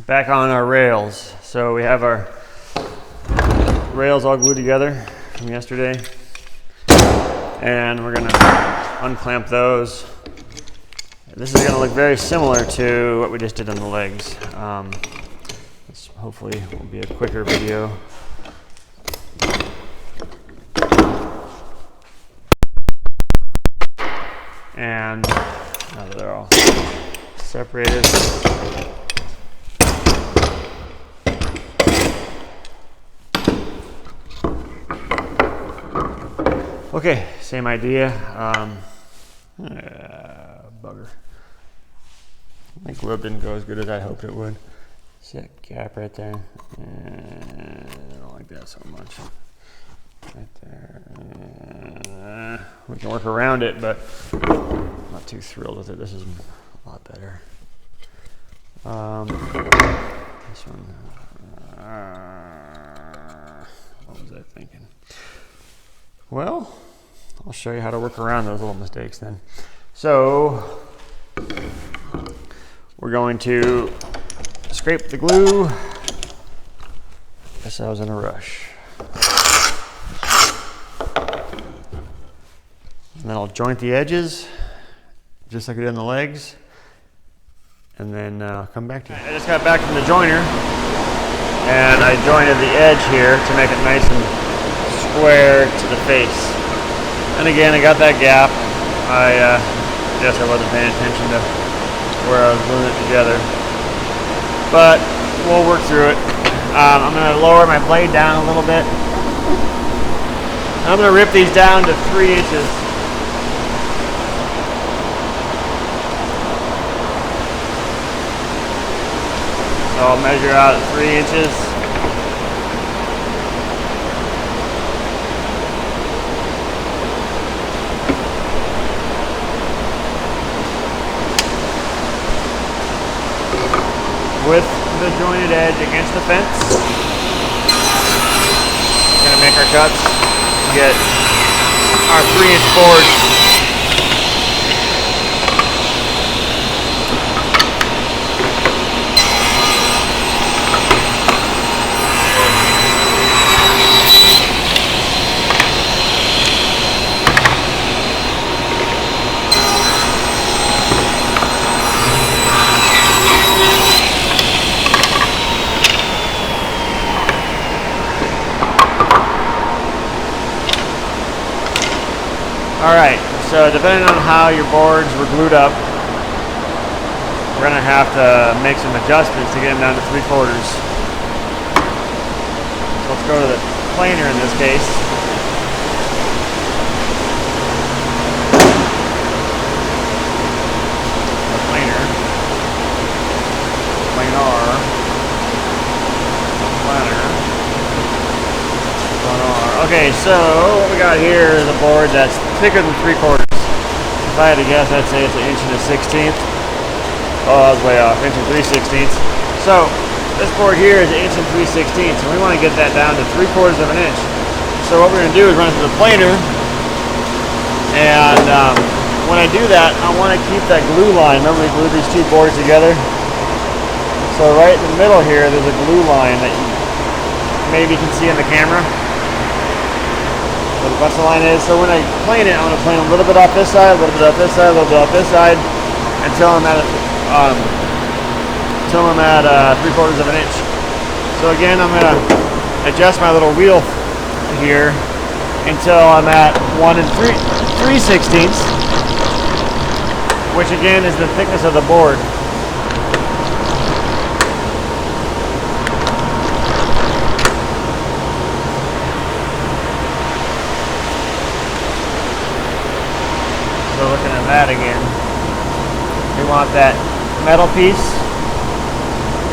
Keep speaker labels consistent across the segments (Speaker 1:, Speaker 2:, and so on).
Speaker 1: Back on our rails. So we have our rails all glued together from yesterday, and we're gonna unclamp those. This is gonna look very similar to what we just did on the legs. This hopefully will be a quicker video. And now that they're all separated, okay, same idea. Bugger. My glue didn't go as good as I hoped it would. See that gap right there? I don't like that so much. Right there. We can work around it, but I'm not too thrilled with it. This is a lot better. This one. What was I thinking? Well, I'll show you how to work around those little mistakes then. So we're going to scrape the glue. Guess I was in a rush. And then I'll joint the edges, just like I did on the legs, and then come back to you. I just got back from the joiner, and I jointed the edge here to make it nice and square to the face. And again, I got that gap. I guess I wasn't paying attention to where I was gluing it together. But we'll work through it. I'm going to lower my blade down a little bit. I'm going to rip these down to 3 inches. So I'll measure out at 3 inches. With the jointed edge against the fence. We're going to make our cuts to get our 3-inch boards. Alright, so depending on how your boards were glued up, we're going to have to make some adjustments to get them down to 3/4. So let's go to the planer in this case. The planer. Planer. Planer. Okay, so what we got here is a board that's thicker than 3/4. If I had to guess, I'd say it's 1 1/16. Oh, I was way off, 1 3/16. So this board here is 1 3/16, and we want to get that down to 3/4 of an inch. So what we're going to do is run it through the planer, and when I do that, I want to keep that glue line. Remember we glued these 2 boards together? So right in the middle here, there's a glue line that you maybe can see in the camera. What the bustle line is. So when I plane it, I want to plane a little bit off this side, a little bit off this side, a little bit off this side, until I'm at 3/4 of an inch. So again, I'm going to adjust my little wheel here until I'm at 1 3/16, which again is the thickness of the board. So looking at that again, we want that metal piece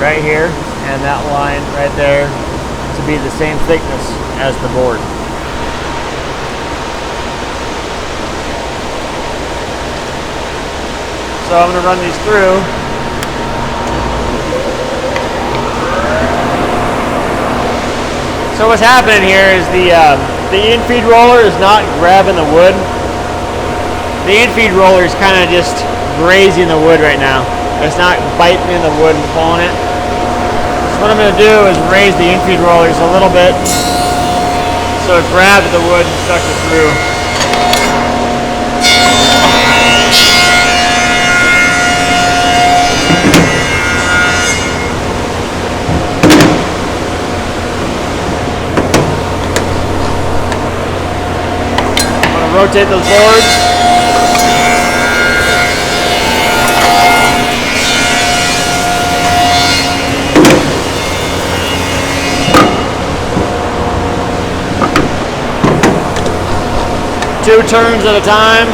Speaker 1: right here and that line right there to be the same thickness as the board. So I'm going to run these through. So what's happening here is the in-feed roller is not grabbing the wood. The in-feed roller is kind of just grazing the wood right now. It's not biting in the wood and pulling it. what I'm going to do is raise the infeed rollers a little bit so it grabs the wood and sucks it through. I'm going to rotate those boards. 2 turns at a time.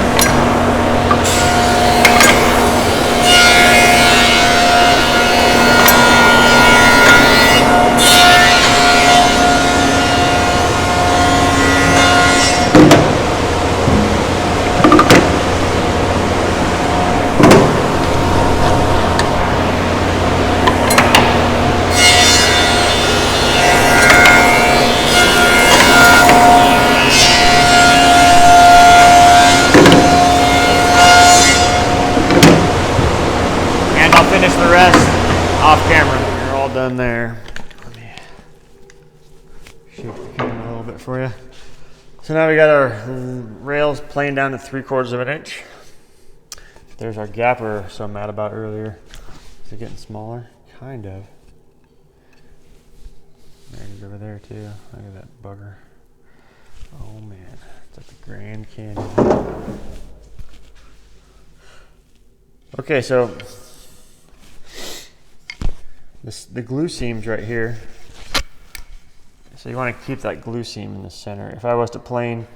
Speaker 1: Finish the rest off camera. You're all done there. Let me shape the camera a little bit for you. So now we got our rails planed down to 3/4 of an inch. There's our gap we were so mad about earlier. Is it getting smaller? Kind of. There it is over there too. Look at that bugger. Oh man, it's like the Grand Canyon. Okay, so the glue seam's right here. So you want to keep that glue seam in the center. If I was to plane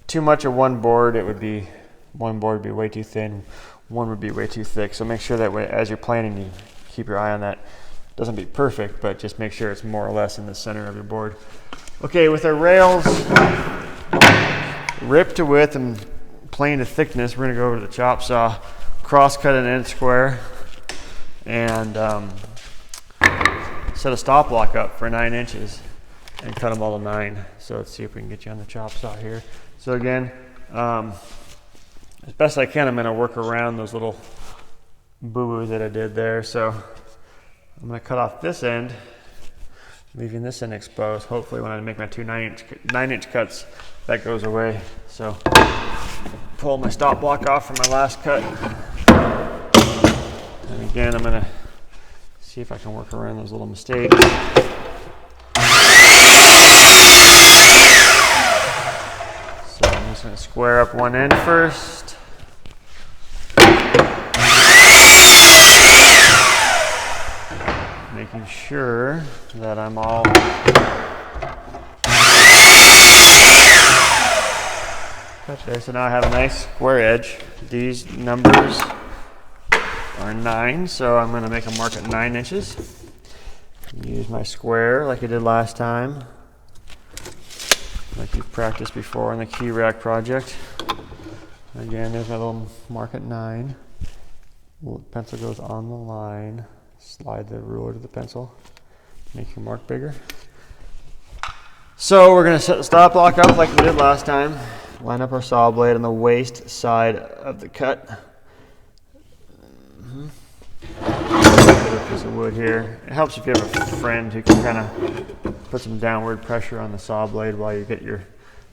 Speaker 1: too much of one board, one board would be way too thin, one would be way too thick. So make sure that as you're planing, you keep your eye on that. It doesn't be perfect, but just make sure it's more or less in the center of your board. Okay, with our rails ripped to width and plane to thickness, we're gonna go over to the chop saw, cross cut an inch square, and set a stop block up for 9 inches and cut them all to 9. So let's see if we can get you on the chop saw here. So again, as best I can, I'm going to work around those little boo-boos that I did there. So I'm going to cut off this end, leaving this end exposed. Hopefully when I make my 2 9-inch cuts, that goes away. So pull my stop block off from my last cut. And again, I'm going to see if I can work around those little mistakes. So I'm just going to square up one end first. Making sure that I'm all there. So now I have a nice square edge. These numbers are 9, so I'm going to make a mark at 9 inches. Use my square like I did last time, like you've practiced before on the key rack project. Again, there's my little mark at 9. Pencil goes on the line. Slide the ruler to the pencil. Make your mark bigger. So we're going to set the stop block up like we did last time. Line up our saw blade on the waist side of the cut. A piece of wood here. It helps if you have a friend who can kind of put some downward pressure on the saw blade while you get your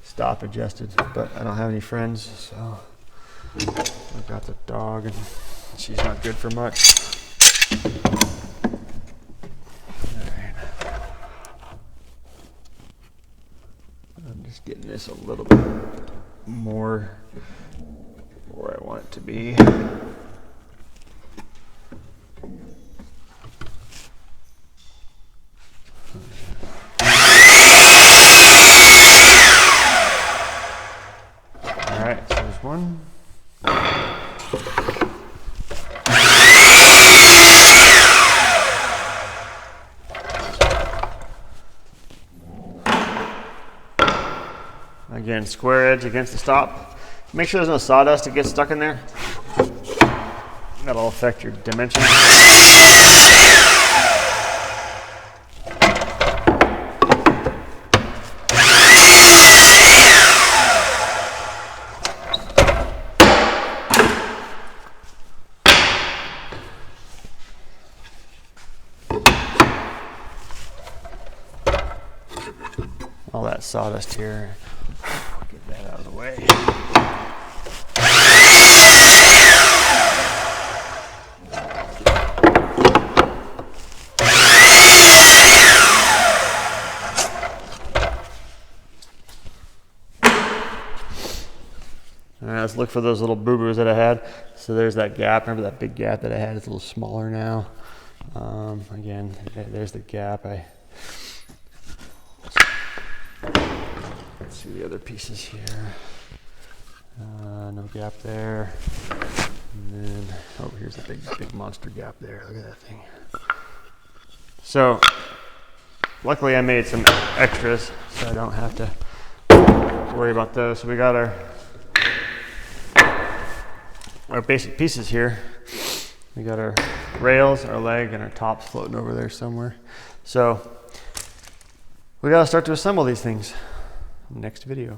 Speaker 1: stop adjusted. But I don't have any friends, so I got the dog and she's not good for much. Alright. I'm just getting this a little bit more where I want it to be. Alright, so there's one. Again, square edge against the stop. Make sure there's no sawdust that gets stuck in there. That'll affect your dimensions. all that sawdust here. Get that out of the way. All right, let's look for those little boo-boos that I had. So there's that gap. Remember that big gap that I had? It's a little smaller now. Again, there's the gap. Let's see the other pieces here. No gap there. And then, oh, here's a big monster gap there. Look at that thing. So, luckily I made some extras, so I don't have to worry about those. So we got our basic pieces here. We got our rails, our leg, and our tops floating over there somewhere. So we gotta start to assemble these things. Next video.